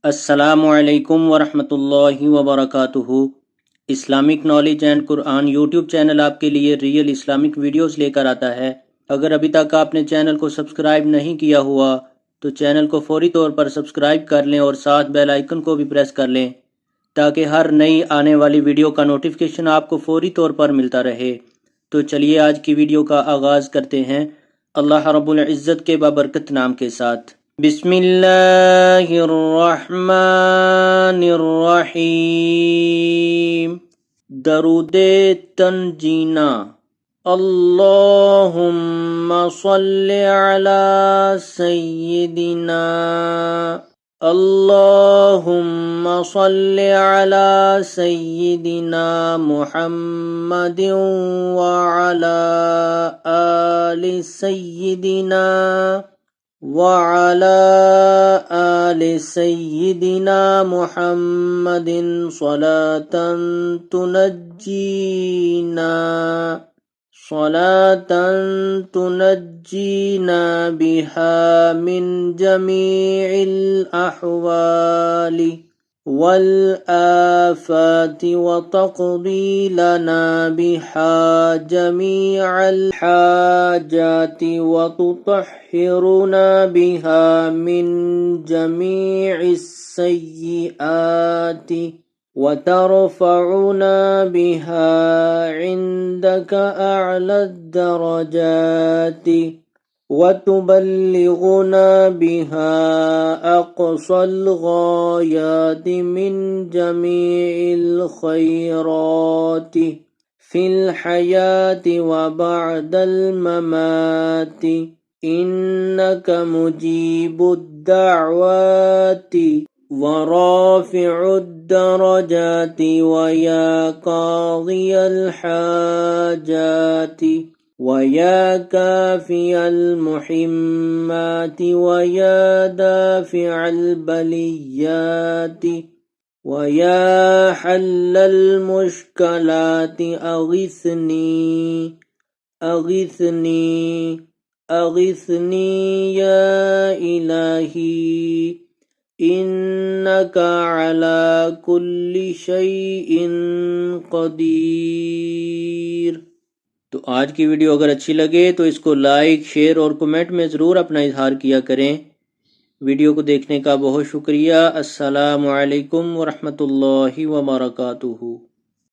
अस्सलामुअलैकुम वरहमतुल्लाहि वबरकातुहू। Islamic knowledge and Quran YouTube channel आपके लिए रियल इस्लामिक वीडियोस लेकर आता है। अगर अभी तक आपने चैनल को सब्सक्राइब नहीं किया हुआ तो चैनल को फौरी तौर पर सब्सक्राइब कर लें और साथ बेल आइकन को भी प्रेस कर लें ताकि हर नई आने वाली वीडियो का नोटिफिकेशन आपको फौरी तौर पर मिलता रहे। तो चलिए आज की वीडियो का आगाज़ करते हैं अल्लाह रब्बुल इज़्ज़त के बाबरकत नाम के साथ। बिस्मिल्लाहिर्रहमानिर्रहीम। दरूदे तंजीना। अल्लाहुम्मा सल्लि अला सय्यिदिना। अल्लाहुम्मा सल्लि अला सय्यिदिना मुहम्मदिन व अला आलि सय्यिदिना वअला आलि सय्यिदिना मुहम्मदिन सलातन तुनज्जीना बिहा मिन जमीइल अहवालि वल आफाति व तक़दी लना बिहा जमीअल हाजाति व तुतहिरुना बिहा मिन जमीइस सय्यिआति व तरफ़उना बिहा इंदक अअलद दरजाति व तुबल्लिगुना बिहा अक़सल गायाति मिन जमीइल खैराति फिल हयाति व बअदल ममाति इन्नक मुजीबुद दअवाति व राफ़िउद दरजाति व या क़ाज़ियल हाजाति व या काफ़ियल मुहिम्माति व या दाफ़िअल बलियाति व या हल्लल मुश्किलाति अग़िथनी या इलाही इन्नका अला कुल्ली शैइन क़दीर। तो आज की वीडियो अगर अच्छी लगे तो इसको लाइक, शेयर और कमेंट में ज़रूर अपना इज़हार किया करें। वीडियो को देखने का बहुत शुक्रिया। अस्सलामु अलैकुम वरहमतुल्लाहि वबरकातुहू।